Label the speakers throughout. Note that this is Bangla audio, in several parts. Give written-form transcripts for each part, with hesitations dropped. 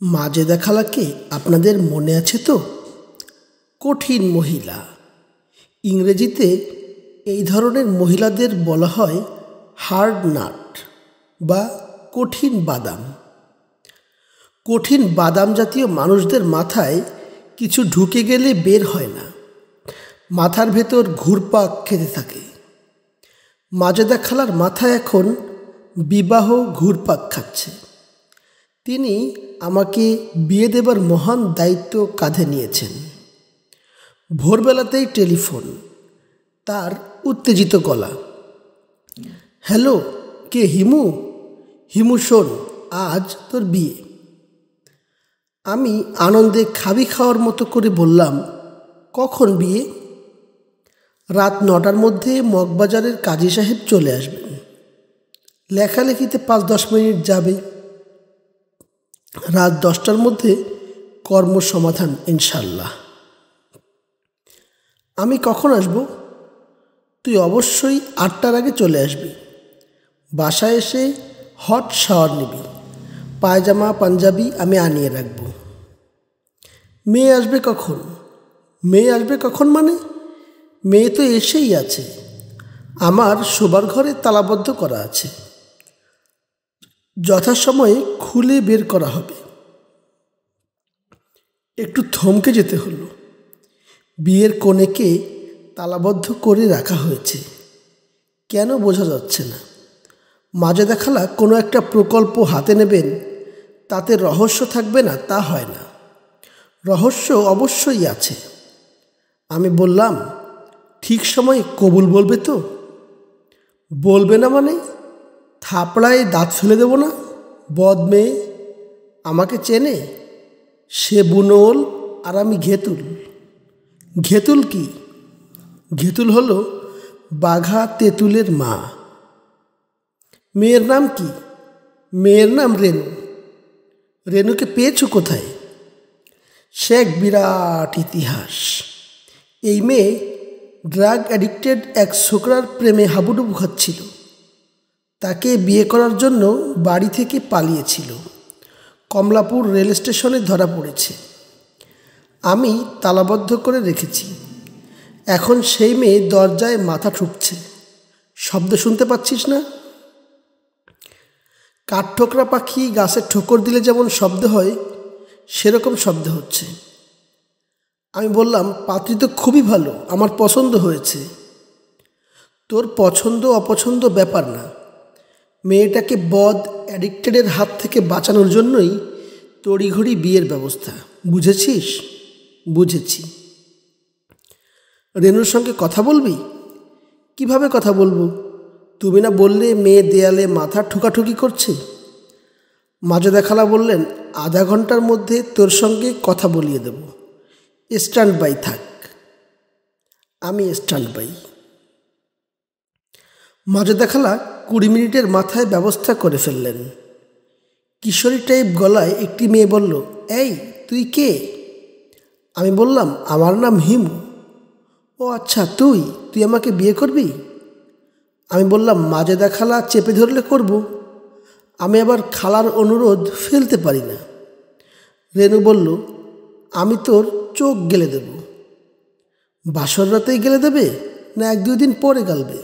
Speaker 1: মাজেদা খালাকে আপনাদের মনে আছে তো? কঠিন মহিলা। ইংরেজিতে এই ধরনের মহিলাদের বলা হয় হার্ড নাট বা কঠিন বাদাম। কঠিন বাদাম জাতীয় মানুষদের মাথায় কিছু ঢুকে গেলে বের হয় না, মাথার ভেতর ঘুরপাক খেতে থাকে। মাজেদা খালার মাথায় এখন বিবাহ ঘুরপাক খাচ্ছে। তিনি আমাকে বিয়ে দেবার মহান দায়িত্ব কাঁধে নিয়েছেন। ভোরবেলাতেই টেলিফোন, তার উত্তেজিত গলা। হ্যালো, কে? হিমু? হিমু শোন, আজ তোর বিয়ে। আমি আনন্দে খাবি খাওয়ার মতো করে বললাম, কখন বিয়ে? রাত 9টার মধ্যে মগবাজারের কাজী সাহেব চলে আসবেন। লেখালেখিতে 5-10 মিনিট যাবে। রাত 10টার মধ্যে কর্মসমাধান ইনশাল্লাহ। আমি কখন আসব? তুই অবশ্যই 8টার আগে চলে আসবি। বাসায় এসে হট শাওয়ার নিবি। পায়জামা পাঞ্জাবি আমি আনিয়ে রাখব। মেয়ে আসবে কখন? মেয়ে আসবে কখন মানে? মেয়ে তো এসেই আছে। আমার শোবার ঘরে তালাবদ্ধ করা আছে, যথাসময়ে খুলে বের করা হবে। একটু থমকে যেতে হলো। বিয়ের কনেকে তালাবদ্ধ করে রাখা হয়েছে কেন বোঝা যাচ্ছে না। মাজেদা খালা কোনো একটা প্রকল্প হাতে নেবেন, তাতে রহস্য থাকবে না তা হয় না। রহস্য অবশ্যই আছে। আমি বললাম, ঠিক সময়ে কবুল বলবে তো? বলবে না মানে? থাপড়ায় দাঁত ফেলে দেব না? বদ মেয়ে, আমাকে চেনে। সে বুনোল আর আমি ঘেতুল। ঘেতুল কি? ঘেতুল হলো বাঘা তেঁতুলের মা। মেয়ের নাম কি? মেয়ের নাম রেনু। রেনুকে পেয়েছো কোথায়? সে এক বিরাট ইতিহাস। এই মেয়ে ড্রাগ অ্যাডিক্টেড এক ছোকরার প্রেমে হাবুডুবু খাচ্ছিল। তাকে বিয়ে করার জন্য বাড়ি থেকে পালিয়েছিল। কমলাপুর রেল স্টেশনে ধরা পড়েছে। আমি তালাবদ্ধ করে রেখেছি। এখন সেই মেয়ে দরজায় মাথা ঠুকছে। শব্দ শুনতে পাচ্ছিস না? কাঠঠোকরা পাখি গাছে ঠোকর দিলে যেমন শব্দ হয়, সেরকম শব্দ হচ্ছে। আমি বললাম, পাত্রী তো খুবই ভালো, আমার পছন্দ হয়েছে। তোর পছন্দ অপছন্দ ব্যাপার না। মেয়েটাকে বদ অ্যাডিক্টেডের হাত থেকে বাঁচানোর জন্যই তড়িঘড়ি বিয়ের ব্যবস্থা, বুঝেছিস? বুঝেছি। রেনুর সঙ্গে কথা বলবি? কিভাবে কথা বলবো? তুমি না বললে মেয়ে দেয়ালে মাথা ঠুকাঠুকি করছে? মাজেদা খালা বললেন, আধা ঘন্টার মধ্যে তোর সঙ্গে কথা বলিয়ে দেব। স্ট্যান্ড বাই থাক। আমি স্ট্যান্ড বাই। মাজেদা খালা 20 মিনিটের মাথায় ব্যবস্থা করে ফেললেন। কিশোরী টাইপ গলায় একটি মেয়ে বলল, এই তুই কে? আমি বললাম, আমার নাম হিমু। ও আচ্ছা, তুই আমাকে বিয়ে করবি? আমি বললাম, মাজেদা খালা চেপে ধরলে করব। আমি আবার খালার অনুরোধ ফেলতে পারি না। রেনু বলল, আমি তোর চোখ গেলে দেব। বাসর রাতেই গেলে দেবে না 1-2 দিন পরে গালবে?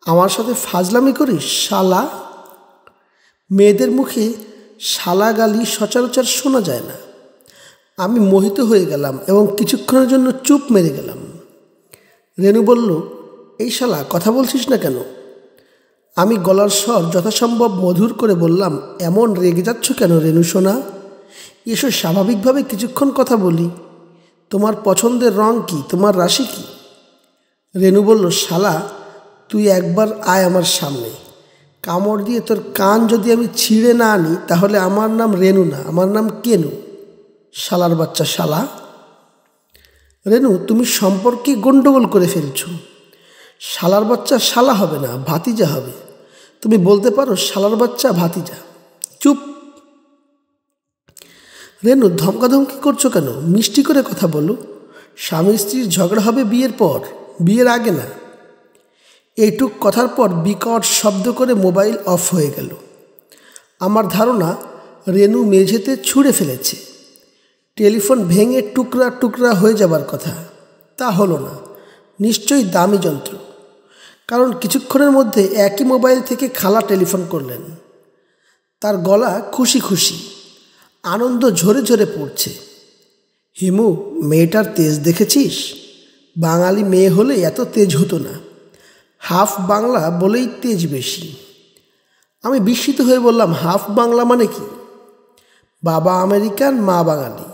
Speaker 1: আমার সাথে ফাজলামি করিস শালা? মেয়েদের মুখে শালা গালি সচরাচর শোনা যায় না। আমি মোহিত হয়ে গেলাম এবং কিছুক্ষণের জন্য চুপ মেরে গেলাম। রেনু বলল, এই শালা, কথা বলছিস না কেন? আমি গলার স্বর যথাসম্ভব মধুর করে বললাম, এমন রেগে যাচ্ছ কেন রেনু সোনা? এসো স্বাভাবিকভাবে কিছুক্ষণ কথা বলি। তোমার পছন্দের রং কি? তোমার রাশি কি? রেনু বলল, শালা তুই একবার আয় আমার সামনে। কামড় দিয়ে তোর কান যদি আমি ছিঁড়ে না আনি, তাহলে আমার নাম রেনু না, আমার নাম কেনু। শালার বাচ্চা শালা। রেনু, তুমি সম্পর্কে গন্ডগোল করে ফেলছ। শালার বাচ্চা শালা হবে না, ভাতিজা হবে। তুমি বলতে পারো শালার বাচ্চা ভাতিজা। চুপ। রেনু, ধমকাধমকি করছো কেন? মিষ্টি করে কথা বলো। স্বামী স্ত্রীর ঝগড়া হবে বিয়ের পর, বিয়ের আগে না। এইটুক কথার পর বিকট শব্দ করে মোবাইল অফ হয়ে গেল। আমার ধারণা রেনু মেঝেতে ছুঁড়ে ফেলেছে। টেলিফোন ভেঙে টুকরা টুকরা হয়ে যাবার কথা, তা হলো না। নিশ্চয়ই দামি যন্ত্র, কারণ কিছুক্ষণের মধ্যে একই মোবাইল থেকে খালা টেলিফোন করলেন। তার গলা খুশি খুশি, আনন্দ ঝরে ঝরে পড়ছে। হিমু, মেয়েটার তেজ দেখেছিস? বাঙালি মেয়ে হলে এত তেজ হতো না, হাফ বাংলা বলেই তেজ বেশি। আমি বিস্মিত হয়ে বললাম, হাফ বাংলা মানে কি? বাবা আমেরিকান, মা বাঙালি।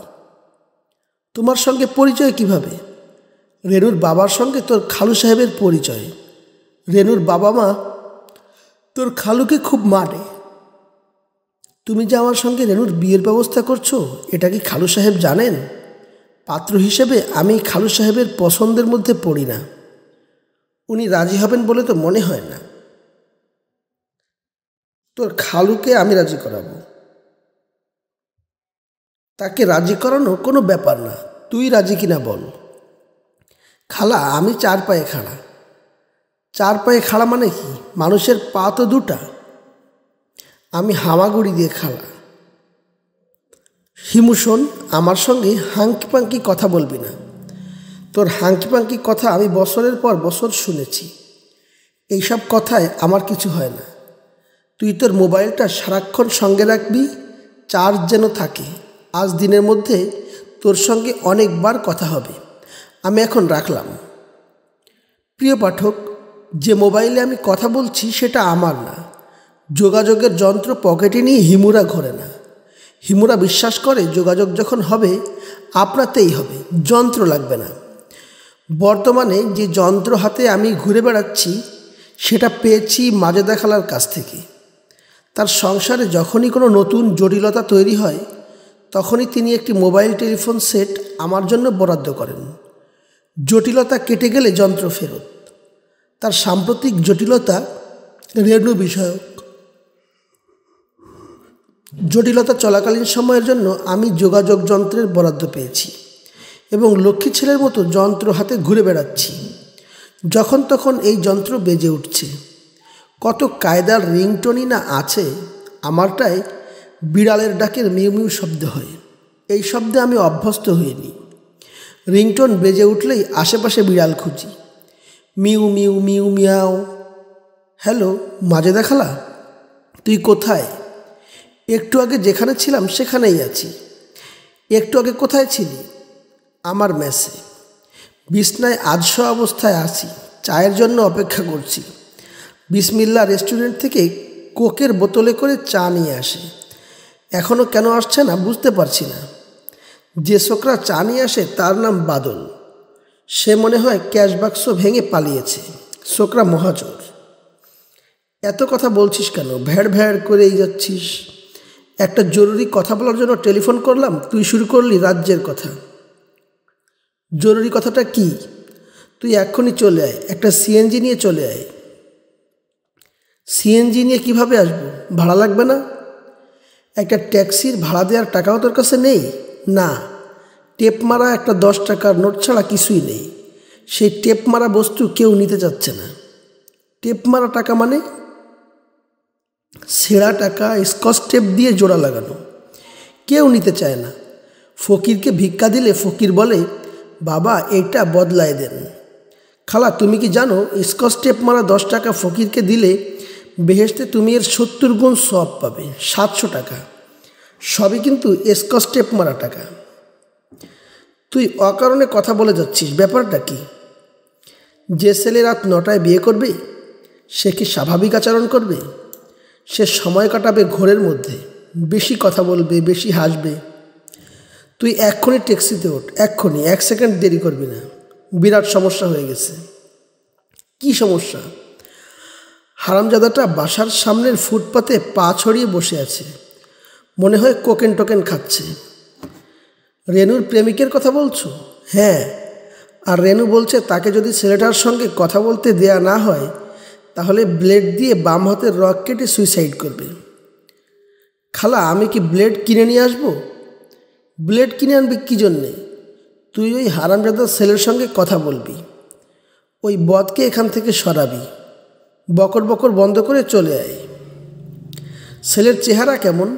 Speaker 1: তোমার সঙ্গে পরিচয় কিভাবে? রেনুর বাবার সঙ্গে তোর খালু সাহেবের পরিচয়। রেনুর বাবা মা তোর খালুকে খুব মানে। তুমি যে আমার সঙ্গে রেনুর বিয়ের ব্যবস্থা করছো, এটা কি খালু সাহেব জানেন? পাত্র হিসেবে আমি খালু সাহেবের পছন্দের মধ্যে পড়ি না। উনি রাজি হবেন বলে তো মনে হয় না। তোর খালুকে আমি রাজি করাবো। তাকে রাজি করানো কোনো ব্যাপার না, তুই রাজি কিনা বল। খালা, আমি 4 পায়ে খাড়া। 4 পায়ে খাড়া মানে কি? মানুষের পা তো 2টা। আমি হামাগুড়ি দিয়ে খাড়া। হিমু শোন, আমার সঙ্গে হাঙ্কি পাঙ্কি কথা বলবি না। তোর হাঙ্কি পাঙ্কি কথা আমি বছরের পর বছর শুনেছি। এইসব কথায় আমার কিছু হয় না। তুই তোর মোবাইলটা সারাক্ষণ সঙ্গে রাখবি, চার্জ যেন থাকে। আজ দিনের মধ্যে তোর সঙ্গে অনেকবার কথা হবে। আমি এখন রাখলাম। প্রিয় পাঠক, যে মোবাইলে আমি কথা বলছি সেটা আমার না। যোগাযোগের যন্ত্র পকেটে নিয়ে হিমুরা ঘোরে না। হিমুরা বিশ্বাস করে যোগাযোগ যখন হবে আপনাতেই হবে, যন্ত্র লাগবে না। বর্তমানে যে যন্ত্র হাতে আমি ঘুরে বেড়াচ্ছি সেটা পেয়েছি মাজেদা খালার কাছ থেকে। তার সংসারে যখনই কোনো নতুন জটিলতা তৈরি হয় তখনই তিনি একটি মোবাইল টেলিফোন সেট আমার জন্য বরাদ্দ করেন। জটিলতা কেটে গেলে যন্ত্র ফেরত। তার সাম্প্রতিক জটিলতা রেনু বিষয়ক। জটিলতা চলাকালীন সময়ের জন্য আমি যোগাযোগ যন্ত্রের বরাদ্দ পেয়েছি এবং লক্ষ্মী ছেলের মতো যন্ত্র হাতে ঘুরে বেড়াচ্ছি। যখন তখন এই যন্ত্র বেজে উঠছে। কত কায়দার রিংটোনই না আছে। আমারটায় বিড়ালের ডাকের মিউ মিউ শব্দ হয়। এই শব্দে আমি অভ্যস্ত হইনি। রিংটোন বেজে উঠলেই আশেপাশে বিড়াল খুঁজি। মিউ মিউ মিউ মিয়াও। হ্যালো মাজেদা খালা, তুই কোথায়? একটু আগে যেখানে ছিলাম সেখানেই আছি। একটু আগে কোথায় ছিলি? আমার মেসে বিছনায় আধশোয়া অবস্থায় আছি, চায়ের জন্য অপেক্ষা করছি। বিসমিল্লা রেস্টুরেন্ট থেকে কোকের বোতলে করে চা নিয়ে আসে। এখনও কেন আসছে না বুঝতে পারছি না। যে ছোকরা চা নিয়ে আসে তার নাম বাদল। সে মনে হয় ক্যাশ বাক্স ভেঙে পালিয়েছে। ছোকরা মহাচোর। এত কথা বলছিস কেন? ভ্যাড় ভ্যাড় করেই যাচ্ছিস। একটা জরুরি কথা বলার জন্য টেলিফোন করলাম, তুই শুরু করলি রাজ্যের কথা। জরুরি কথাটা কি? তুই এক্ষুনি চলে আয়, একটা সিএনজি নিয়ে চলে আয়। সিএনজি নিয়ে কিভাবে আসবো? ভাড়া লাগবে না? একটা ট্যাক্সির ভাড়া দেওয়ার টাকাও তোর কাছে নেই? না, টেপ মারা একটা 10 টাকার নোট ছাড়া কিছুই নেই। সেই টেপ মারা বস্তু কেউ নিতে চাচ্ছে না। টেপ মারা টাকা মানে? ছেঁড়া টাকা স্কচ টেপ দিয়ে জোড়া লাগানো। কেউ নিতে চায় না। ফকিরকে ভিক্ষা দিলে ফকির বলে, বাবা এইটা বদলায় দেন। খালা, তুমি কি জানো স্কচ টেপ মারা 10 টাকা ফকিরকে দিলে বেহেশতে তুমি এর 70 গুণ সওয়াব পাবে, 700 টাকা। সবই কিন্তু স্কচ টেপ মারা টাকা। তুই অকারণে কথা বলে যাচ্ছিস, ব্যাপারটা কি? যে ছেলে রাত 9টায় বিয়ে করবে সে কি স্বাভাবিক আচরণ করবে? সে সময় কাটাবে ঘোরের মধ্যে, বেশি কথা বলবে, বেশি হাসবে। তুই এক্ষুনি ট্যাক্সিতে ওঠ, এক্ষুনি, 1 সেকেন্ড দেরি করবি না। বিরাট সমস্যা হয়ে গেছে। কি সমস্যা? হারামজাদাটা বাসার সামনের ফুটপাতে পা ছড়িয়ে বসে আছে। মনে হয় কোকেন টোকেন খাচ্ছে। রেনুর প্রেমিকের কথা বলছো? হ্যাঁ। আর রেনু বলছে তাকে যদি ছেলেটার সঙ্গে কথা বলতে দেয়া না হয় তাহলে ব্লেড দিয়ে বাম হাতের রগ কেটে সুইসাইড করবে। খালা, আমি কি ব্লেড কিনে নিয়ে আসবো? ব্লেড কিনে আনবি কী জন্যে? তুই ওই হারামজাদার ছেলের সঙ্গে কথা বলবি, ওই বদকে এখান থেকে সরাবি। বকর বকর বন্ধ করে চলে আয়। ছেলের চেহারা কেমন?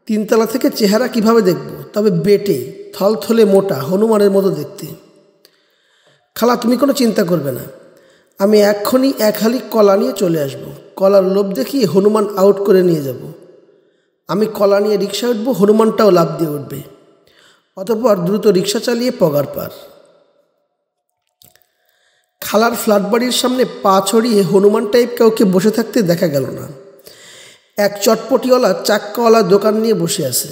Speaker 1: তিনতলা থেকে চেহারা কিভাবে দেখব, তবে বেটে থলথলে মোটা হনুমানের মতো দেখতে। খালা, তুমি কোনো চিন্তা করবে না, আমি এক্ষুনি এক হালি কলা নিয়ে চলে আসব। কলার লোভ দেখিয়ে হনুমান আউট করে নিয়ে যাব। আমি কলা নিয়ে রিক্সা উঠব, হনুমানটাও লাফ দিয়ে উঠবে। অতঃপর দ্রুত রিক্সা চালিয়ে পগার পার। খালার ফ্ল্যাট বাড়ির সামনে পা ছড়িয়ে হনুমান টাইপ কাউকে বসে থাকতে দেখা গেল না। এক চটপটিওয়ালা চাক্কাওয়ালা দোকান নিয়ে বসে আছে,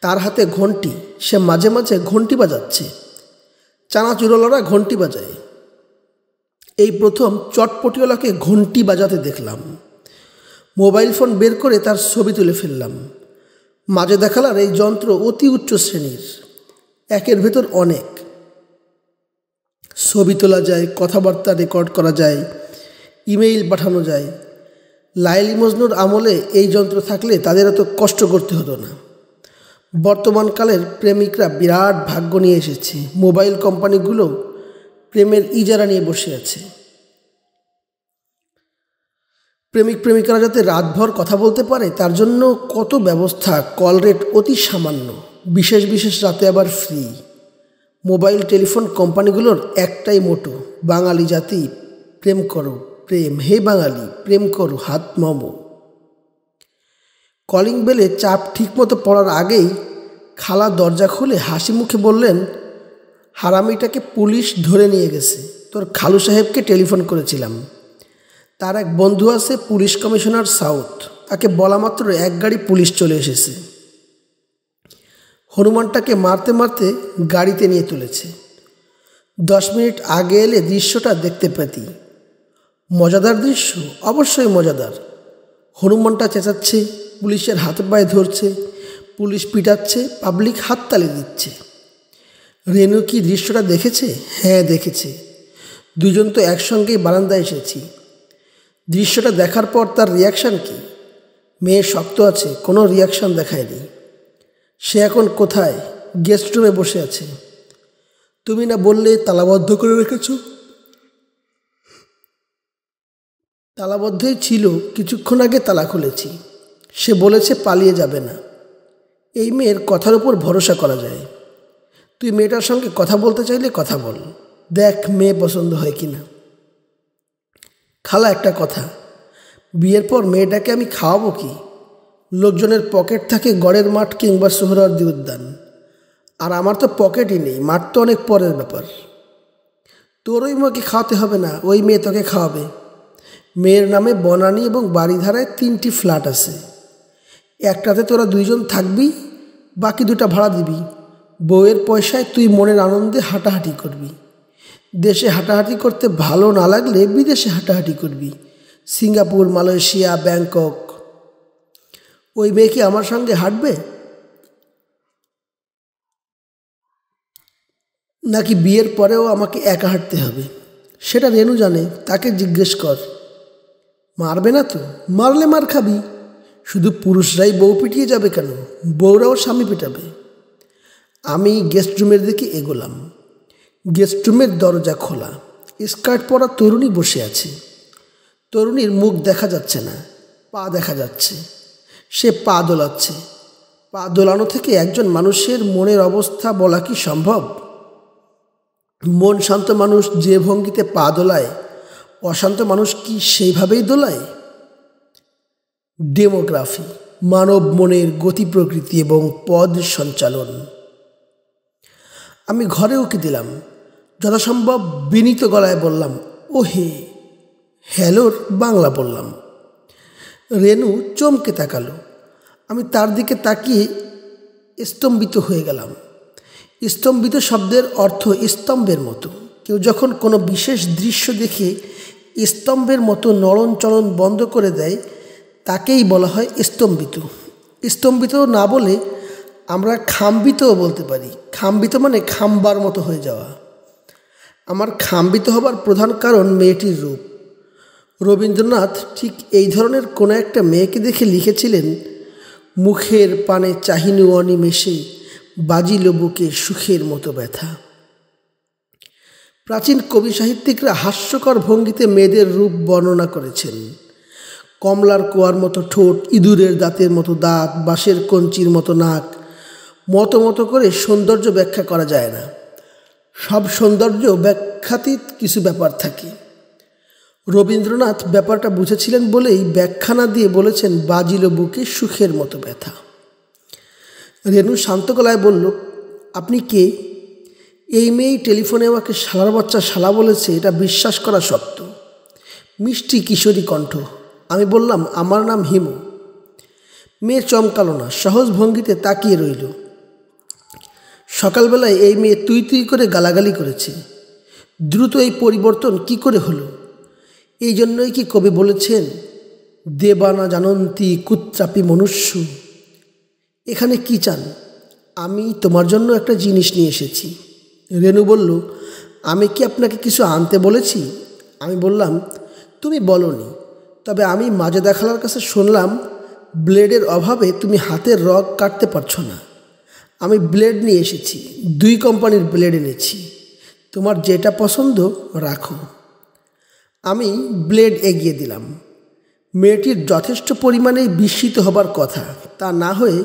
Speaker 1: তার হাতে ঘণ্টি, সে মাঝে মাঝে ঘণ্টি বাজাচ্ছে। চানাচুরওয়ালারা ঘণ্টি বাজায়, এই প্রথম চটপটিওয়ালাকে ঘণ্টি বাজাতে দেখলাম। মোবাইল ফোন বের করে তার ছবি তুলে ফেললাম। মাঝে দেখালার এই যন্ত্র অতি উচ্চ শ্রেণীর, একের ভেতর অনেক। ছবি তোলা যায়, কথাবার্তা রেকর্ড করা যায়, ইমেইল পাঠানো যায়। লায়লি মজনুর আমলে এই যন্ত্র থাকলে তাদের এত কষ্ট করতে হতো না। বর্তমানকালের প্রেমিকরা বিরাট ভাগ্য নিয়ে এসেছে। মোবাইল কোম্পানিগুলো প্রেমের ইজারা নিয়ে বসে আছে। প্রেমিক প্রেমিকারা যাতে রাতভর কথা বলতে পারে তার জন্য কত ব্যবস্থা। কল রেট অতি সামান্য, বিশেষ বিশেষ রাতে আবার ফ্রি। মোবাইল টেলিফোন কোম্পানিগুলোর একটাই মোটো, বাঙালি জাতি প্রেম করো প্রেম, হে বাঙালি প্রেম করো হাত মমো। কলিং বেলে চাপ ঠিকমতো পড়ার আগেই খালা দরজা খুলে হাসি মুখে বললেন, হারামিটাকে পুলিশ ধরে নিয়ে গেছে। তোর খালু সাহেবকে টেলিফোন করেছিলাম, তার এক বন্ধু আছে পুলিশ কমিশনার সাউথ, তাকে বলা মাত্র এক গাড়ি পুলিশ চলে এসেছে। হনুমানটাকে মারতে মারতে গাড়িতে নিয়ে তুলেছে। 10 মিনিট আগে এলে দৃশ্যটা দেখতে পেতি। মজাদার দৃশ্য, অবশ্যই মজাদার। হনুমানটা চেঁচাচ্ছে, পুলিশের হাতে পায়ে ধরছে, পুলিশ পিটাচ্ছে, পাবলিক হাততালি দিচ্ছে। রেনু কি দৃশ্যটা দেখেছে? হ্যাঁ দেখেছে। দুজন তো একসঙ্গেই বারান্দায় এসেছি। দৃশ্যটা দেখার পর তার রিয়াকশান কি? মেয়ে শক্ত আছে, কোনো রিয়াকশান দেখায়নি। সে এখন কোথায়? গেস্ট রুমে বসে আছে। তুমি না বললে তালাবদ্ধ করে রেখেছ? তালাবদ্ধই ছিল, কিছুক্ষণ আগে তালা খুলেছি। সে বলেছে পালিয়ে যাবে না। এই মেয়ের কথার উপর ভরসা করা যায়। তুই মেয়েটার সঙ্গে কথা বলতে চাইলে কথা বল, দেখ মেয়ে পছন্দ হয় কি না। খালা, একটা কথা, বিয়ের পর মেয়েটাকে আমি খাওয়াবো কি? লোকজনের পকেট থাকে গড়ের মাঠ কিংবা সোহরাওয়ার্দী উদ্যান, আর আমার তো পকেটই নেই। মাঠ তো অনেক পরের ব্যাপার। তোর ওই মেয়েকে খাওয়াতে হবে না, ওই মেয়ে তোকে খাওয়াবে। মেয়ের নামে বনানী এবং বাড়িধারায় 3টি ফ্ল্যাট আছে। একটাতে তোরা 2 জন থাকবি, বাকি 2টা ভাড়া দিবি। বউয়ের পয়সায় তুই মনের আনন্দে হাঁটাহাঁটি করবি। দেশে হাঁটাহাঁটি করতে ভালো না লাগলে বিদেশে হাঁটাহাঁটি করবি, সিঙ্গাপুর, মালয়েশিয়া, ব্যাংকক। ওই মেয়ে কি আমার সঙ্গে হাঁটবে, নাকি বিয়ের পরেও আমাকে একা হাঁটতে হবে? সেটা রেনু জানে, তাকে জিজ্ঞেস কর। মারবে না তো? মারলে মার খাবি। শুধু পুরুষরাই বউ পিটিয়ে যাবে কেন, বউরাও স্বামী পিটাবে। আমি গেস্ট রুমের দিকে এগোলাম। গেস্ট রুমের দরজা খোলা, স্কার্ট পরা তরুণী বসে আছে। তরুণীর মুখ দেখা যাচ্ছে না, পা দেখা যাচ্ছে। সে পা দোলাচ্ছে। পা দোলানো থেকে একজন মানুষের মনের অবস্থা বলা কি সম্ভব? মন শান্ত মানুষ যে ভঙ্গিতে পা দোলায়, অশান্ত মানুষ কি সেইভাবেই দোলায়? ডেমোগ্রাফি, মানব মনের গতি প্রকৃতি এবং পদ সঞ্চালন। আমি ঘরে উকি দিলাম। যথাসম্ভব বিনীত গলায় বললাম, ও হে। হ্যালোর বাংলা বললাম। রেনু চমকে তাকালো। আমি তার দিকে তাকিয়ে স্তম্ভিত হয়ে গেলাম। স্তম্ভিত শব্দের অর্থ স্তম্ভের মতো। কেউ যখন কোনো বিশেষ দৃশ্য দেখে স্তম্ভের মতো নড়ন চলন বন্ধ করে দেয়, তাকেই বলা হয় স্তম্ভিত। স্তম্ভিত না বলে আমরা খাম্বিতও বলতে পারি। খাম্বিত মানে খাম্বার মতো হয়ে যাওয়া। আমার খাম্বিত হবার প্রধান কারণ মেয়েটির রূপ। রবীন্দ্রনাথ ঠিক এই ধরনের কোনো একটা মেয়েকে দেখে লিখেছিলেন, মুখের পানে চাহিনু অনিমেষে, বাজিল বুকে সুখের মতো ব্যথা। প্রাচীন কবি সাহিত্যিকরা হাস্যকর ভঙ্গিতে মেয়েদের রূপ বর্ণনা করেছেন। কমলার কোয়ার মতো ঠোঁট, ইঁদুরের দাঁতের মতো দাঁত, বাঁশের কঞ্চির মতো নাক। মতো মতো করে সৌন্দর্য ব্যাখ্যা করা যায় না। সব সৌন্দর্য ব্যাখ্যাতীত কিছু ব্যাপার থাকে। রবীন্দ্রনাথ ব্যাপারটা বুঝেছিলেন বলেই ব্যাখ্যা না দিয়ে বলেছেন, বাজিল বুকে সুখের মতো ব্যথা। রেনু শান্ত গলায় বলল, আপনি কে? এই মেয়েই টেলিফোনে আমাকে শালার বাচ্চা শালা বলেছে, এটা বিশ্বাস করা শক্ত। মিষ্টি কিশোরী কণ্ঠ। আমি বললাম, আমার নাম হিমু। মেয়ে চমকালো না, সহজ ভঙ্গিতে তাকিয়ে রইল। সকালবেলায় এই মেয়ে তুই তুই করে গালাগালি করেছে। দ্রুত এই পরিবর্তন কি করে হলো? এই জন্যই কি কবি বলেছেন, দেবানা জানন্তি কুত্রাপি মনুষ্য। এখানে কি চান? আমি তোমার জন্য একটা জিনিস নিয়ে এসেছি। রেনু বলল, আমি কি আপনাকে কিছু আনতে বলেছি? আমি বললাম, তুমি বলনি, তবে আমি মাজেদা খালার কাছে শুনলাম ব্লেডের অভাবে তুমি হাতের রগ কাটতে পারছো না। আমি ব্লেড নিয়ে এসেছি, 2 কোম্পানির ব্লেড এনেছি। তোমার যেটা পছন্দ রাখো। আমি ব্লেড এগিয়ে দিলাম। মেয়েটির যথেষ্ট পরিমাণে বিস্মিত হবার কথা, তা না হয়ে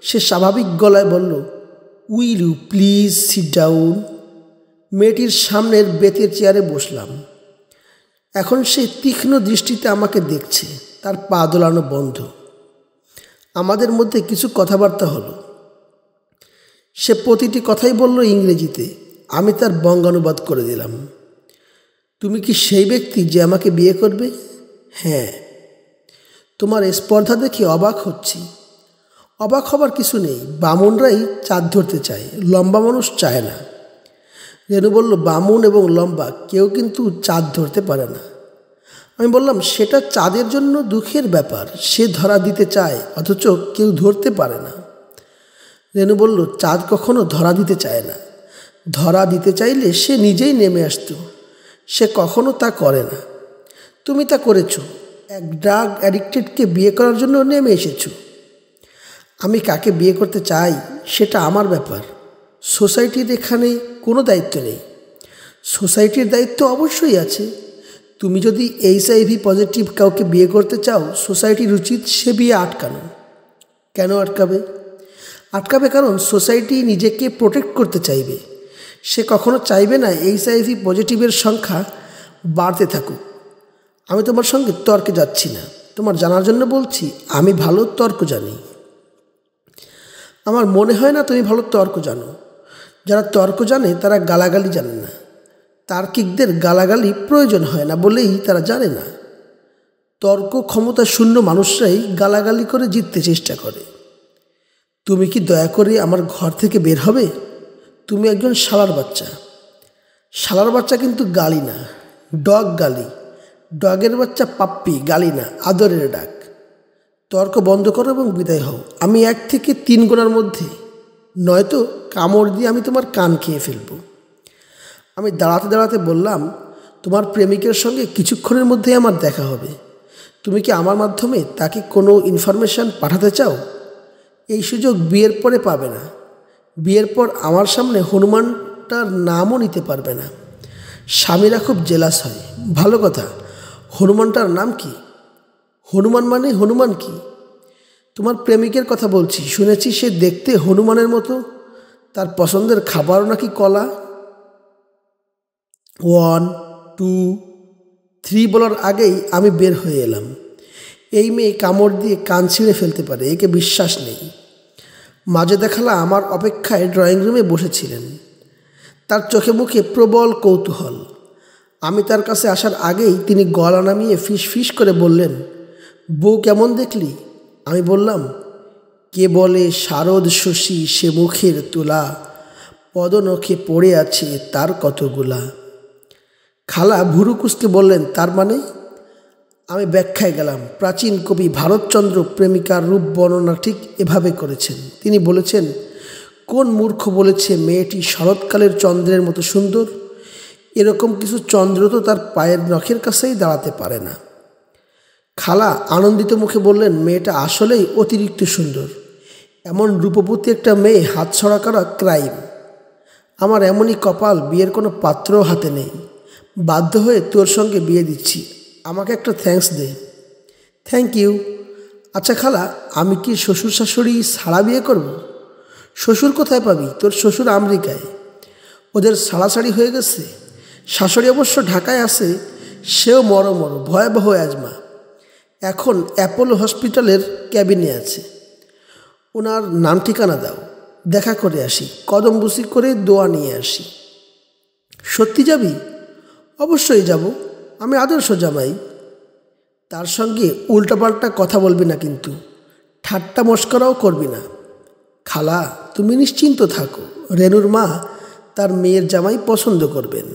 Speaker 1: সে স্বাভাবিক গলায় বলল, will you please sit down. মেয়েটির সামনের বেতের চেয়ারে বসলাম। এখন সে তীক্ষ্ণ দৃষ্টিতে আমাকে দেখছে, তার পা দোলানো বন্ধ। আমাদের মধ্যে কিছু কথাবার্তা হলো। সে প্রতিটি কথাই বলল ইংরেজিতে, আমি তার বঙ্গানুবাদ করে দিলাম। তুমি কি সেই ব্যক্তি যে আমাকে বিয়ে করবে? হ্যাঁ। তোমার স্পর্ধা দেখে অবাক হচ্ছি। অবাক হবার কিছু নেই, বামুনরাই চাঁদ ধরতে চায়, লম্বা মানুষ চায় না। রেনু বলল, বামুন এবং লম্বা কেউ কিন্তু চাঁদ ধরতে পারে না। আমি বললাম, সেটা চাঁদের জন্য দুঃখের ব্যাপার, সে ধরা দিতে চায় অথচ কেউ ধরতে পারে না। রেনু বলল, চাঁদ কখনো ধরা দিতে চায় না। ধরা দিতে চাইলে সে নিজেই নেমে আসতো, সে কখনো তা করে না। তুমি তা করেছো, এক ড্রাগ অ্যাডিক্টেডকে বিয়ে করার জন্য নেমে এসেছো। আমি কাকে বিয়ে করতে চাই সেটা আমার ব্যাপার, সোসাইটির এখানে কোনো দায়িত্ব নেই। সোসাইটির দায়িত্ব অবশ্যই আছে। তুমি যদি HIV পজিটিভ কাউকে বিয়ে করতে চাও, সোসাইটির উচিত সে বিয়ে আটকানো। কেন আটকাবে? আটকাবে কারণ সোসাইটি নিজেকে প্রোটেক্ট করতে চাইবে। সে কখনো চাইবে না HIV পজিটিভের সংখ্যা বাড়তে থাকুক। আমি তোমার সঙ্গে তর্কে যাচ্ছি না, তোমার জানার জন্য বলছি, আমি ভালো তর্ক জানি। আমার মনে হয় না তুমি ভালো তর্ক জানো। যারা তর্ক জানে তারা গালাগালি জানে না। তার্কিকদের গালাগালি প্রয়োজন হয় না বলেই তারা জানে না। তর্ক ক্ষমতা শূন্য মানুষরাই গালাগালি করে জিততে চেষ্টা করে। তুমি কি দয়া করে আমার ঘর থেকে বের হবে? তুমি একজন শালার বাচ্চা। শালার বাচ্চা কিন্তু গালি না, ডগ গালি। ডগের বাচ্চা পাপ্পি, গালি না, আদরের ডাক। তর্ক বন্ধ করো এবং বিদায় হও। আমি 1 থেকে 3 গোনার মধ্যে, নয়তো কামড় দিয়ে আমি তোমার কান খেয়ে ফেলব। আমি দাঁড়াতে দাঁড়াতে বললাম, তোমার প্রেমিকের সঙ্গে কিছুক্ষণের মধ্যেই আমার দেখা হবে। তুমি কি আমার মাধ্যমে তাকে কোনো ইনফরমেশান পাঠাতে চাও? এই সুযোগ বিয়ের পরে পাবে না। বিয়ের পর আমার সামনে হনুমানটার নামও নিতে পারবে না। স্বামীরা খুব জেলাস হয়। ভালো কথা, হনুমানটার নাম কি? হনুমান মানে হনুমান কি? তোমার প্রেমিকের কথা বলছি। শুনেছি সে দেখতে হনুমানের মতো। তার পছন্দের খাবারও নাকি কলা। 1, 2, 3 বলার আগেই আমি বের হয়ে এলাম। এই মেয়ে কামড় দিয়ে কান ছিঁড়ে ফেলতে পারে, একে বিশ্বাস নেই। মাজেদা খালা আমার অপেক্ষায় ড্রয়িং রুমে বসেছিলেন। তার চোখে মুখে প্রবল কৌতূহল। আমি তার কাছে আসার আগেই তিনি গলা নামিয়ে ফিস ফিস করে বললেন, বউ কেমন দেখলি? আমি বললাম, কে বলে শারদ শশী সে মুখের তুলা, পদনখে পড়ে আছে তার কতগুলা। খালা ভুরু কুঁচকে বললেন, তার মানে? আমি ব্যাখ্যায় গেলাম। প্রাচীন কবি ভারতচন্দ্র প্রেমিকার রূপ বর্ণনা ঠিক এভাবে করেছেন। তিনি বলেছেন, কোন মূর্খ বলেছে মেয়েটি শরৎকালের চন্দ্রের মতো সুন্দর? এরকম কিছু চন্দ্র তো তার পায়ের নখের কাছেই দাঁড়াতে পারে না। খালা আনন্দিত মুখে বললেন, মেয়েটা আসলেই অতিরিক্ত সুন্দর। এমন রূপবতী একটা মেয়ে হাতছাড়া করা ক্রাইম। আমার এমনই কপাল, বিয়ের কোনো পাত্রও হাতে নেই। বাধ্য হয়ে তোর সঙ্গে বিয়ে দিচ্ছি, আমাকে একটা থ্যাঙ্কস দে। Thank you. আচ্ছা খালা, আমি কি শ্বশুর শাশুড়ি ছাড়া বিয়ে করব? শ্বশুর কোথায় পাবি? তোর শ্বশুর আমেরিকায়, ওদের ছাড়াছাড়ি হয়ে গেছে। শাশুড়ি অবশ্য ঢাকায় আছে, সেও মরো ভয়াবহ অ্যাজমা। এখন অ্যাপোলো হসপিটালের ক্যাবিনে আছে। ওনার নাম ঠিকানা দাও, দেখা করে আসি, কদম বুসি করে দোয়া নিয়ে আসি। সত্যি যাবি? অবশ্যই যাব, আমি আদর্শ জামাই। তার সঙ্গে উল্টাপাল্টা কথা বলবি না কিন্তু, ঠাট্টা মস্করাও করবি না। খালা, তুমি নিশ্চিন্ত থাকো, রেনুর মা তার মেয়ের জামাই পছন্দ করবেন।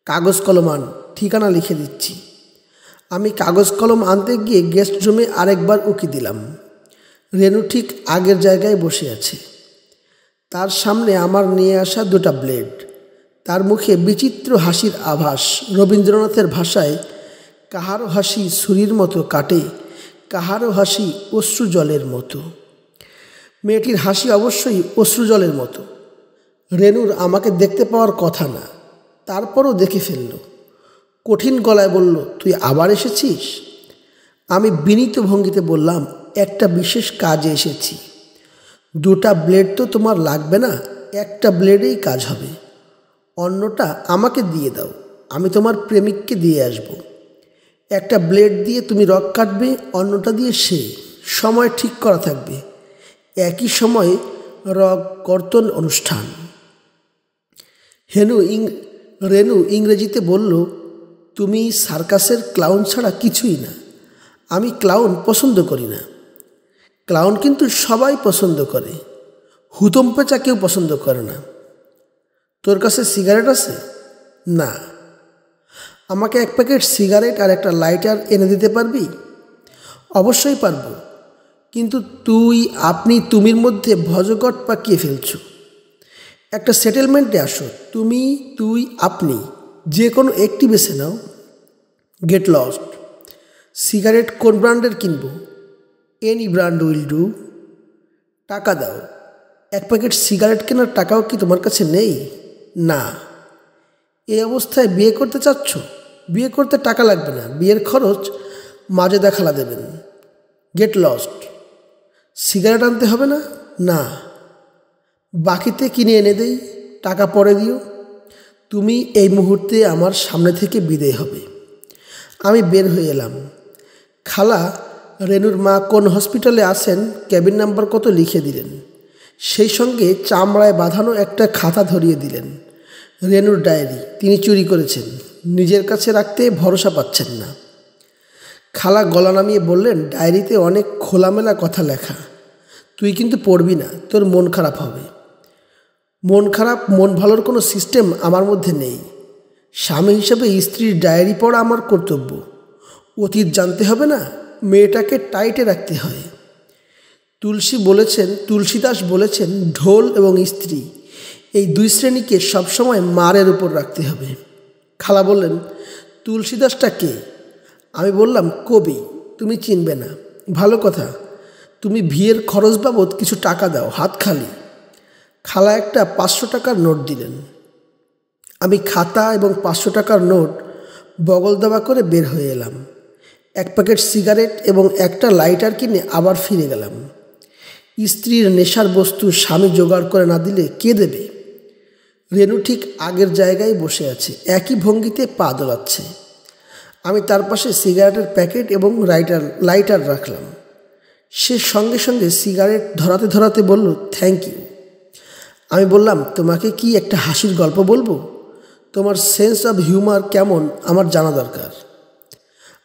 Speaker 1: কাগজ কলম আন, ঠিকানা লিখে দিচ্ছি। আমি কাগজ কলম আনতে গিয়ে গেস্ট রুমে আরেকবার উকি দিলাম। রেনু ঠিক আগের জায়গায় বসে আছে। তার সামনে আমার নিয়ে আসা দুটা ব্লেড, তার মুখে বিচিত্র হাসির আভাস। রবীন্দ্রনাথের ভাষায়, কাহারও হাসি ছুরির মতো কাটে, কাহারও হাসি অশ্রু জলের মতো। মেয়েটির হাসি অবশ্যই অশ্রু জলের মতো। রেনুর আমাকে দেখতে পাওয়ার কথা না, তারপরও দেখে ফেলল। কঠিন গলায় বলল, তুই আবার এসেছিস? আমি বিনীত ভঙ্গিতে বললাম, একটা বিশেষ কাজে এসেছি। দুটা ব্লেড তো তোমার লাগবে না, একটা ব্লেডেই কাজ হবে। অন্যটা আমাকে দিয়ে দাও, আমি তোমার প্রেমিককে দিয়ে আসব। একটা ব্লেড দিয়ে তুমি রক কাটবে, অন্যটা দিয়ে সে। সময় ঠিক করা থাকবে, একই সময়ে রক কর্তন অনুষ্ঠান। রেনু ইংরেজিতে বলল, তুমি সার্কাসের ক্লাউন ছাড়া কিছুই না। আমি ক্লাউন পছন্দ করি না। ক্লাউন কিন্তু সবাই পছন্দ করে, হুতম পেঁচা কেউ পছন্দ করে না। তোর কাছে সিগারেট আছে? না। আমাকে এক প্যাকেট সিগারেট আর একটা লাইটার এনে দিতে পারবি? অবশ্যই পারব, কিন্তু তুই আপনি তুমির মধ্যে ভজঘট পাকিয়ে ফেলছো। একটা সেটেলমেন্টে আসো, তুমি তুই আপনি যে কোনো একটি বেছে নাও। Get lost. সিগারেট কোন ব্র্যান্ডের কিনবো? Any brand will do. টাকা দাও। এক প্যাকেট সিগারেট কেনার টাকাও কি তোমার কাছে নেই? না। এই অবস্থায় বিয়ে করতে চাচ্ছ? বিয়ে করতে টাকা লাগবে না, বিয়ের খরচ মাজেদা খালা দেবেন। Get lost. সিগারেট আনতে হবে না? না। বাকিতে কিনে এনে দেই, টাকা পরে দিও। তুমি এই মুহূর্তে আমার সামনে থেকে বিদায় হবে। আমি বের হয়ে এলাম। খালা, রেনুর মা কোন হসপিটালে আছেন, ক্যাবিন নাম্বার কত লিখে দিলেন। সেই সঙ্গে চামড়ায় বাঁধানো একটা খাতা ধরিয়ে দিলেন। রেনুর ডায়েরি তিনি চুরি করেছেন, নিজের কাছে রাখতে ভরসা পাচ্ছেন না। খালা গলা নামিয়ে বললেন, ডায়েরিতে অনেক খোলামেলা কথা লেখা, তুই কিন্তু পড়বি না, তোর মন খারাপ হবে। মন খারাপ মন ভালোর কোনো সিস্টেম আমার মধ্যে নেই। স্বামী হিসেবে স্ত্রীর ডায়েরি পড়া আমার কর্তব্য। অতীত জানতে হবে না, মেয়েটাকে টাইটে রাখতে হয়। তুলসীদাস বলেছেন, ঢোল এবং স্ত্রী এই দুই শ্রেণীকে সবসময় মারের উপর রাখতে হবে। খালা বললেন, তুলসীদাসটা কে? আমি বললাম, কবি, তুমি চিনবে না। ভালো কথা, তুমি বিয়ের খরচ বাবদ কিছু টাকা দাও, হাত খালি। খালা একটা 500 টাকার নোট দিলেন। আমি খাতা এবং 500 টাকার নোট বগল দাবা করে বের হয়ে এলাম। এক প্যাকেট সিগারেট এবং একটা লাইটার কিনে আবার ফিরে গেলাম। স্ত্রীর নেশার বস্তু স্বামী জোগাড় করে না দিলে কে দেবে? রেনু ঠিক আগের জায়গায় বসে আছে, একই ভঙ্গিতে পা দোলাচ্ছে। আমি তার পাশে সিগারেটের প্যাকেট এবং লাইটার রাখলাম। সে সঙ্গে সঙ্গে সিগারেট ধরাতে ধরাতে বলল, থ্যাংক ইউ। আমি বললাম, তোমাকে কি একটা হাসির গল্প বলবো? তোমার সেন্স অব হিউমার কেমন আমার জানা দরকার।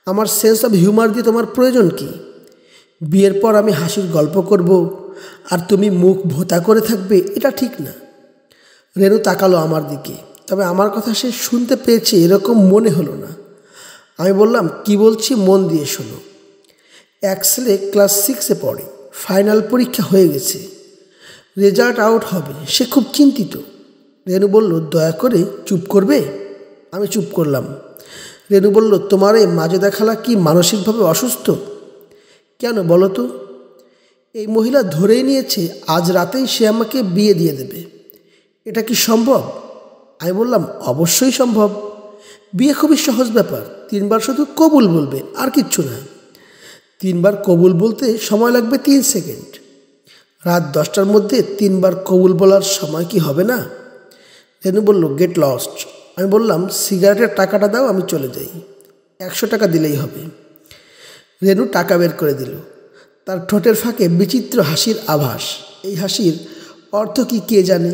Speaker 1: আমার সেন্স অব হিউমার দিয়ে তোমার প্রয়োজন কি? বিয়ের পর আমি হাসির গল্প করব আর তুমি মুখ ভোঁতা করে থাকবে, এটা ঠিক না। রেনু তাকালো আমার দিকে, তবে আমার কথা সে শুনতে পেয়েছে এরকম মনে হলো না। আমি বললাম, কি বলছি মন দিয়ে শোনো। এক ছেলে ক্লাস 6-এ পড়ে, ফাইনাল পরীক্ষা হয়ে গেছে, রেজাল্ট আউট হবে, সে খুব চিন্তিত। রেনু বলল, দয়া করে চুপ করবে? আমি চুপ করলাম। রেনু বলল, তোমার এই মাজেদা খালা কি মানসিকভাবে অসুস্থ? কেন বলো তো? এই মহিলা ধরেই নিয়েছে আজ রাতেই সে আমাকে বিয়ে দিয়ে দেবে। এটা কি সম্ভব? আমি বললাম, অবশ্যই সম্ভব। বিয়ে খুবই সহজ ব্যাপার, 3 বার শুধু কবুল বলবে, আর কিচ্ছু না। 3 বার কবুল বলতে সময় লাগবে 3 সেকেন্ড। রাত 10টার মধ্যে 3 বার কবুল বলার সময় কি হবে না? রেনু বলল, গেট লস্ট। আমি বললাম, সিগারেটের টাকাটা দাও, আমি চলে যাই। 100 টাকা দিলেই হবে। রেনু টাকা বের করে দিল। তার ঠোঁটের ফাঁকে বিচিত্র হাসির আভাস। এই হাসির অর্থ কি কে জানে।